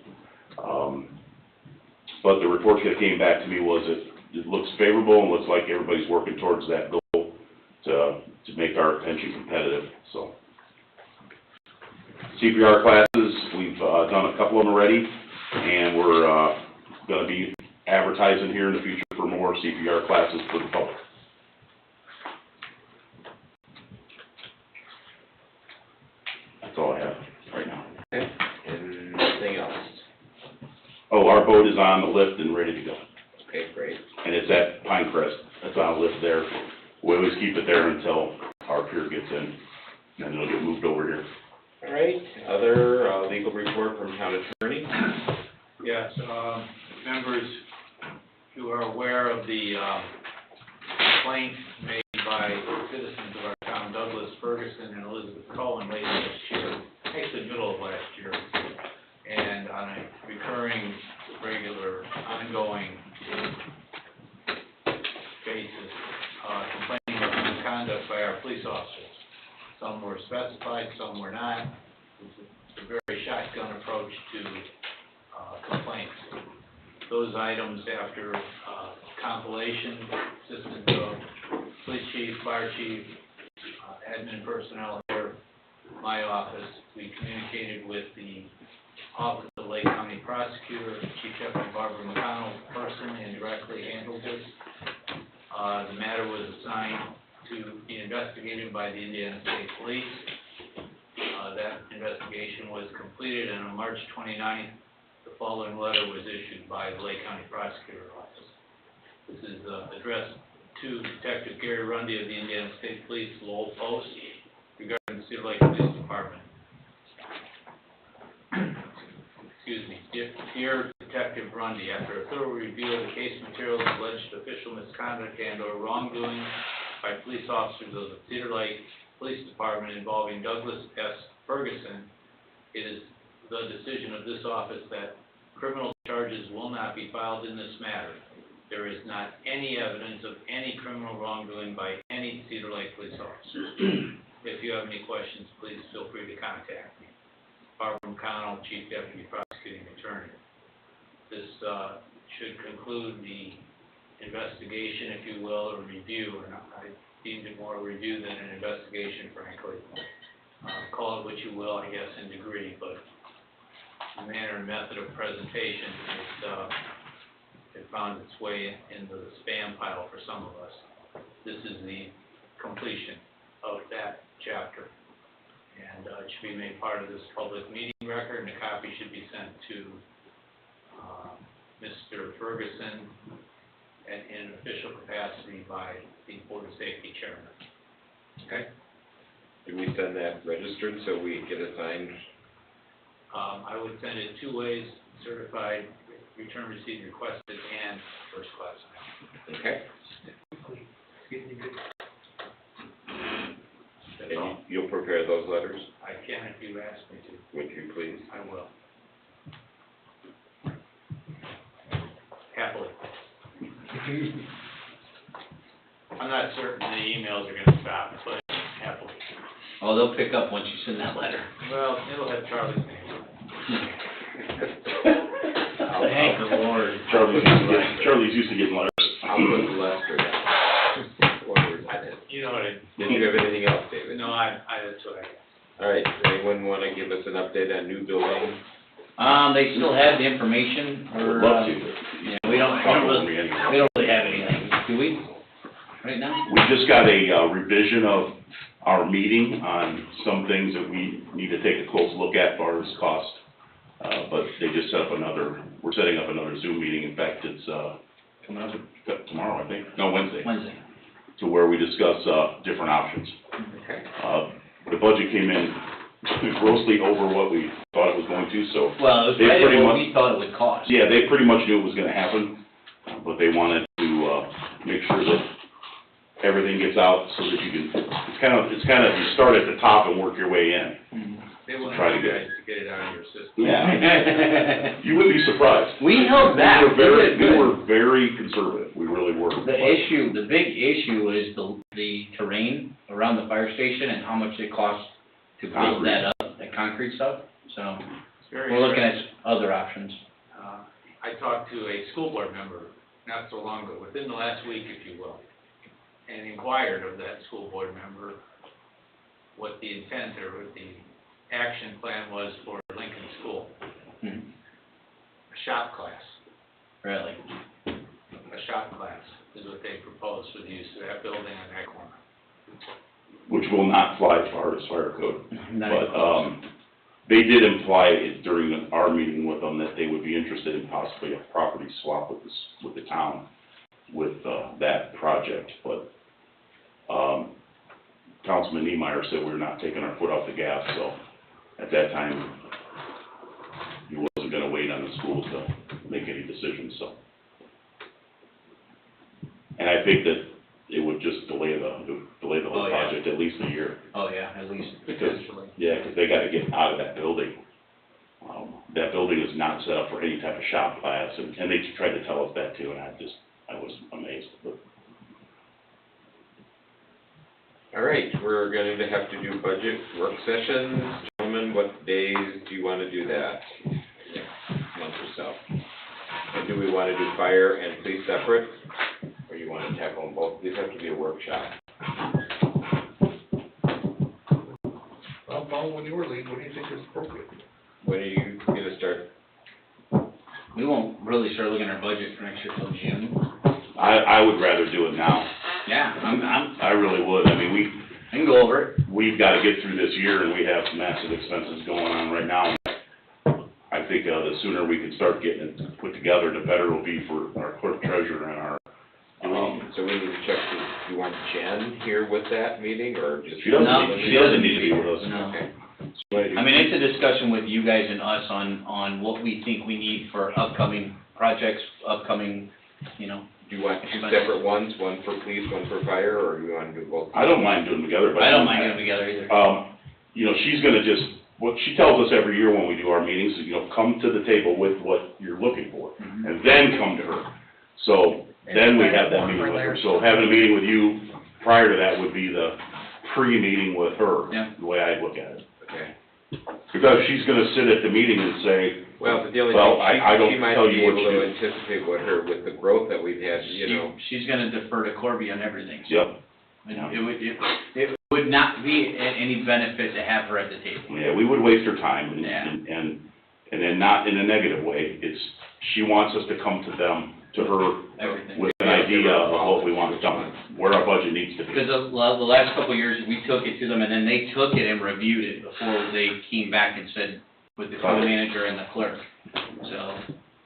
Speaker 3: but the report that came back to me was it looks favorable and looks like everybody's working towards that goal to make our pension competitive, so. CPR classes, we've, done a couple of them already, and we're, gonna be advertising here in the future for more CPR classes for the public. That's all I have right now.
Speaker 1: Okay, and nothing else?
Speaker 3: Oh, our boat is on the lift and ready to go,
Speaker 1: Okay, great.
Speaker 3: and it's at Pinecrest. It's on a lift there. We always keep it there until our pier gets in, and then it'll get moved over here.
Speaker 1: All right, other, legal report from town attorney?
Speaker 7: Yes, members, you you are aware of the complaint made by citizens of our town, Douglas Ferguson and Elizabeth Cohen, late last year, actually middle of last year, and on a recurring, regular, ongoing basis, complaining of misconduct by our police officers. Some were specified, some were not. It's a very shotgun approach to complaints. Those items, after compilation, assistance of police chief, fire chief, admin personnel here, my office, we communicated with the Office of the Lake County Prosecutor. Chief Deputy Barbara McConnell personally and directly handled this. The matter was assigned to be investigated by the Indiana State Police. That investigation was completed, and on March 29th, the following letter was issued by the Lake County Prosecutor's Office. This is addressed to Detective Gary Rundy of the Indiana State Police Lowell Post regarding the Cedar Lake Police Department. Excuse me. Dear Detective Rundy, after a thorough review of the case materials of alleged official misconduct and/or wrongdoing by police officers of the Cedar Lake Police Department involving Douglas S. Ferguson, it is the decision of this office that criminal charges will not be filed in this matter. There is not any evidence of any criminal wrongdoing by any Cedar Lake police officers. If you have any questions, please feel free to contact me. Barbara McConnell, Chief Deputy Prosecuting Attorney. This should conclude the investigation, if you will, or review, and I deemed it more a review than an investigation, frankly. Call it what you will, I guess, in degree, but the manner and method of presentation, it found its way into the spam pile for some of us. This is the completion of that chapter, and it should be made part of this public meeting record, and a copy should be sent to Mr. Ferguson in an official capacity by the Board of Safety Chairman.
Speaker 1: Okay. Do we send that registered so we get it signed?
Speaker 7: I would send it two ways: certified, return receipt requested, and first class.
Speaker 1: Okay.
Speaker 7: That's
Speaker 1: And
Speaker 7: all.
Speaker 1: you'll prepare those letters?
Speaker 7: I can if you ask me to.
Speaker 1: Would you please?
Speaker 7: I will. Happily. I'm not certain the emails are gonna stop, but happily.
Speaker 4: Oh, they'll pick up once you send that letter.
Speaker 7: Well, it'll have Charlie's name on it.
Speaker 4: Thank the Lord.
Speaker 3: Charlie's used to getting letters.
Speaker 1: I'll put Lester down.
Speaker 7: You know what I,
Speaker 1: Did you have anything else, David?
Speaker 7: no, that's what I got.
Speaker 1: All right, anyone want to give us an update on new building?
Speaker 4: They still have the information,
Speaker 3: I
Speaker 4: or,
Speaker 3: would love to.
Speaker 4: yeah, we don't really have anything, do we, right now?
Speaker 3: We just got a revision of our meeting on some things that we need to take a close look at as far as cost. But they just set up we're setting up another Zoom meeting. In fact, it's, coming up tomorrow, I think, no, Wednesday. To where we discuss, different options.
Speaker 1: Okay.
Speaker 3: The budget came in grossly over what we thought it was going to, so.
Speaker 4: Well, it was
Speaker 3: They
Speaker 4: right at
Speaker 3: pretty
Speaker 4: what
Speaker 3: much-
Speaker 4: we thought it would cost.
Speaker 3: Yeah, they pretty much knew it was gonna happen, but they wanted to, make sure that everything gets out so that you can, it's kind of, you start at the top and work your way in.
Speaker 4: Mhm.
Speaker 7: They want
Speaker 3: Try to
Speaker 7: you
Speaker 3: get
Speaker 7: guys to get it out of your system.
Speaker 3: Yeah. You would be surprised.
Speaker 4: We held back.
Speaker 3: We were very conservative, we really were.
Speaker 4: The big issue is the terrain around the fire station and how much it costs to build
Speaker 3: Concrete.
Speaker 4: that up, that concrete stuff, so
Speaker 7: It's very
Speaker 4: we're looking
Speaker 7: interesting.
Speaker 4: at other options.
Speaker 7: I talked to a school board member not so long ago, within the last week, if you will, and inquired of that school board member what the intent or what the action plan was for Lincoln School.
Speaker 4: Mhm.
Speaker 7: A shop class.
Speaker 4: Really?
Speaker 7: A shop class is what they proposed for the use of that building on that corner.
Speaker 3: Which will not fly as far as fire code.
Speaker 4: Not
Speaker 3: But,
Speaker 4: even close.
Speaker 3: they did imply it during our meeting with them that they would be interested in possibly a property swap with the town with, that project, but, Councilman Niemeyer said we're not taking our foot off the gas, so at that time, he wasn't gonna wait on the schools to make any decisions, so. And I think that it would just delay the whole
Speaker 4: Oh, yeah.
Speaker 3: project at least a year.
Speaker 4: Oh, yeah, at least
Speaker 3: Because,
Speaker 4: potentially.
Speaker 3: yeah, 'cause they gotta get out of that building. That building is not set up for any type of shop class, and they tried to tell us that too, and I was amazed, but.
Speaker 1: All right, we're going to have to do budget work sessions. Gentlemen, what days do you want to do that? Next month or so. And do we want to do fire and police separate? Or you want to tackle them both? These have to be a workshop.
Speaker 5: Well, Paul, when you were lead, what do you think is appropriate?
Speaker 1: When are you going to start?
Speaker 4: We won't really start looking at our budget for next year till June.
Speaker 3: I would rather do it now.
Speaker 4: Yeah,
Speaker 3: I really would. I mean,
Speaker 4: I can go over it.
Speaker 3: we've gotta get through this year, and we have some massive expenses going on right now. I think, the sooner we can start getting it put together, the better it'll be for our clerk treasurer and our,
Speaker 1: So we need to check, do you want Jen here with that meeting, or just?
Speaker 3: she doesn't,
Speaker 4: No,
Speaker 3: she doesn't need to be with us.
Speaker 4: No.
Speaker 1: Okay. So what do you-
Speaker 4: I mean, it's a discussion with you guys and us on what we think we need for upcoming projects, upcoming,
Speaker 1: Do you want two separate ones, one for police, one for fire, or do you want to do both?
Speaker 3: I don't mind doing them together, but.
Speaker 4: I don't mind getting them together either.
Speaker 3: She's gonna what she tells us every year when we do our meetings is, come to the table with what you're looking for,
Speaker 4: Mhm.
Speaker 3: and then come to her. So, then we have that meeting with her. So having a meeting with you prior to that would be the pre-meeting with her,
Speaker 4: Yeah.
Speaker 3: the way I look at it.
Speaker 1: Okay.
Speaker 3: Because she's gonna sit at the meeting and say,
Speaker 1: Well, but the only
Speaker 3: Well,
Speaker 1: thing,
Speaker 3: I don't
Speaker 1: she might
Speaker 3: tell
Speaker 1: be
Speaker 3: you what
Speaker 1: able
Speaker 3: to
Speaker 1: to
Speaker 3: do.
Speaker 1: anticipate what with the growth that we've had,
Speaker 4: She's gonna defer to Corby on everything. so
Speaker 3: yep,
Speaker 4: It would not be any benefit to have her at the table.
Speaker 3: yeah, we would waste her time, and,
Speaker 4: Yeah.
Speaker 3: and then not in a negative way. She wants us to come to her
Speaker 4: Everything.
Speaker 3: with an idea of what we want done, where our budget needs to be.
Speaker 4: Because the last couple of years, we took it to them, and then they took it and reviewed it before they came back and said, with the co-manager and the clerk. So,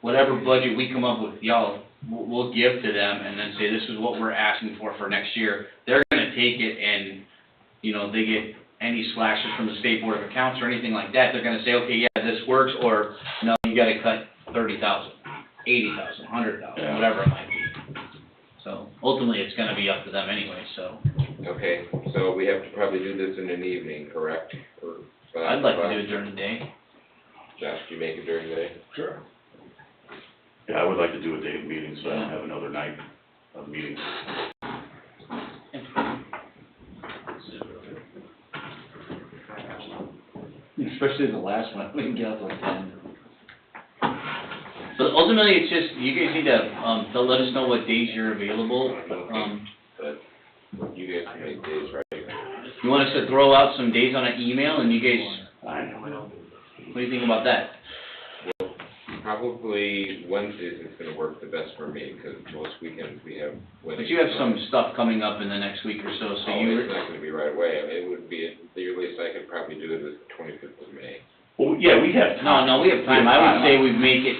Speaker 4: whatever budget we come up with, y'all, we'll give to them, and then say, this is what we're asking for next year. They're gonna take it, and, they get any slashes from the State Board of Accounts or anything like that, they're gonna say, okay, yeah, this works, or, no, you gotta cut 30,000, 80,000, 100,000,
Speaker 3: Yeah.
Speaker 4: whatever it might be. So, ultimately, it's gonna be up to them anyway, so.
Speaker 1: Okay, so we have to probably do this in an evening, correct? Or,
Speaker 4: I'd like to do it during the day.
Speaker 1: Josh, do you make it during the day?
Speaker 5: Sure.
Speaker 3: Yeah, I would like to do a day of meetings, so I don't have another night of meetings.
Speaker 4: Especially the last one, we can get up to 10. But ultimately, it's just, you guys need to let us know what days you're available.
Speaker 1: But you guys can make days, right?
Speaker 4: You want us to throw out some days on an email, and you guys,
Speaker 3: I know.
Speaker 4: what do you think about that?
Speaker 1: Probably Wednesdays is gonna work the best for me, because most weekends we have weddings.
Speaker 4: But you have some stuff coming up in the next week or so, so
Speaker 1: Oh,
Speaker 4: you,
Speaker 1: it's not gonna be right away. It would be, the earliest I could probably do it is the 25th of May.
Speaker 3: Well, yeah, we have time.
Speaker 4: no, we have time. I would say we make it,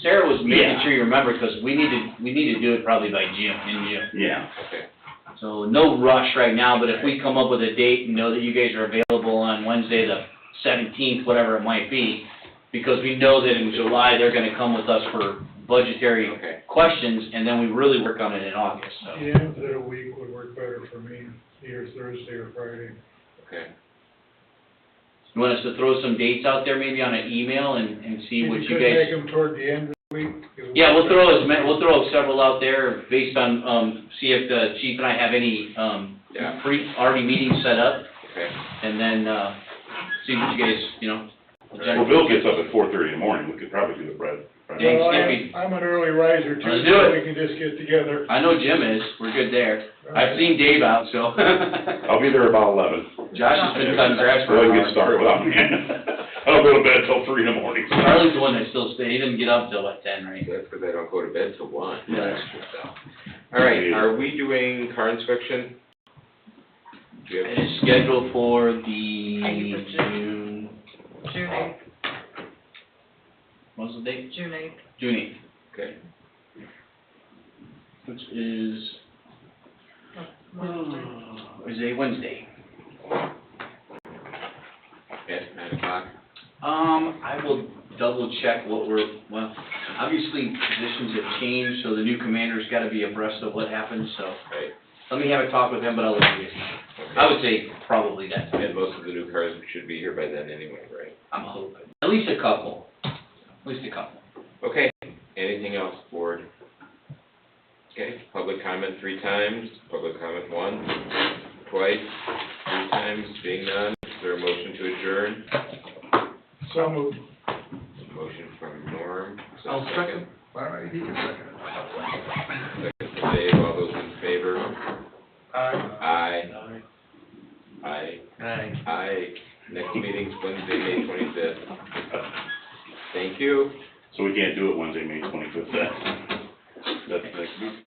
Speaker 4: Sarah was making
Speaker 3: Yeah.
Speaker 4: sure you remember, because we need to do it probably by June, in June.
Speaker 3: Yeah,
Speaker 1: Okay.
Speaker 4: So no rush right now, but if we come up with a date and know that you guys are available on Wednesday, the 17th, whatever it might be, because we know that in July, they're gonna come with us for budgetary
Speaker 1: Okay.
Speaker 4: questions, and then we really work on it in August, so.
Speaker 6: The end of the week would work better for me, either Thursday or Friday.
Speaker 1: Okay.
Speaker 4: You want us to throw some dates out there maybe on an email and see what you
Speaker 6: could make
Speaker 4: guys?
Speaker 6: them toward the end of the week.
Speaker 4: Yeah, we'll throw several out there based on, see if the chief and I have any,
Speaker 1: Yeah.
Speaker 4: already meetings set up,
Speaker 1: Okay.
Speaker 4: and then, see what you guys,
Speaker 3: well, Bill gets up at 4:30 in the morning, we could probably do it right.
Speaker 4: Yeah.
Speaker 6: Well,
Speaker 4: Skippy.
Speaker 6: I'm an early riser too,
Speaker 4: Let's do
Speaker 6: so
Speaker 4: it.
Speaker 6: we can just get together.
Speaker 4: I know Jim is, we're good there. I've seen Dave out, so.
Speaker 3: I'll be there about 11.
Speaker 4: Josh has been cutting grass for
Speaker 3: Go
Speaker 4: an
Speaker 3: ahead and
Speaker 4: hour.
Speaker 3: get started without me. I don't go to bed till 3 in the morning.
Speaker 4: Charlie's the one that still stays, he doesn't get up till what, 10, right?
Speaker 1: That's because I don't go to bed till 1.
Speaker 3: Right.
Speaker 1: So. All right, are we doing car inspection? Do you have-
Speaker 4: It is scheduled for the
Speaker 2: Eighth of
Speaker 4: June,
Speaker 2: June 8th,
Speaker 4: what's the date?
Speaker 2: June 8th.
Speaker 4: June 8th,
Speaker 1: Okay.
Speaker 4: which is,
Speaker 2: Wednesday.
Speaker 4: is a Wednesday.
Speaker 1: At 9 o'clock?
Speaker 4: I will double check what well, obviously positions have changed, so the new commander's gotta be abreast of what happened, so.
Speaker 1: Right.
Speaker 4: Let me have a talk with him, but I'll let you know. I would say probably that,
Speaker 1: And most of the new cars should be here by then anyway, right?
Speaker 4: I'm hoping. At least a couple.
Speaker 1: Okay, anything else, board? Okay, public comment 3 times, public comment 1, twice, 3 times, being none, is there a motion to adjourn?
Speaker 6: So moved.
Speaker 1: Motion from Norm, is there
Speaker 5: I'll
Speaker 1: a
Speaker 5: second. All right, he can second it.
Speaker 1: Second from Dave, all those in favor? Aye. Aye.
Speaker 5: Aye.
Speaker 1: Aye. Next meeting's Wednesday, May 25th. Thank you.
Speaker 3: So we can't do it Wednesday, May 25th then? That's next week?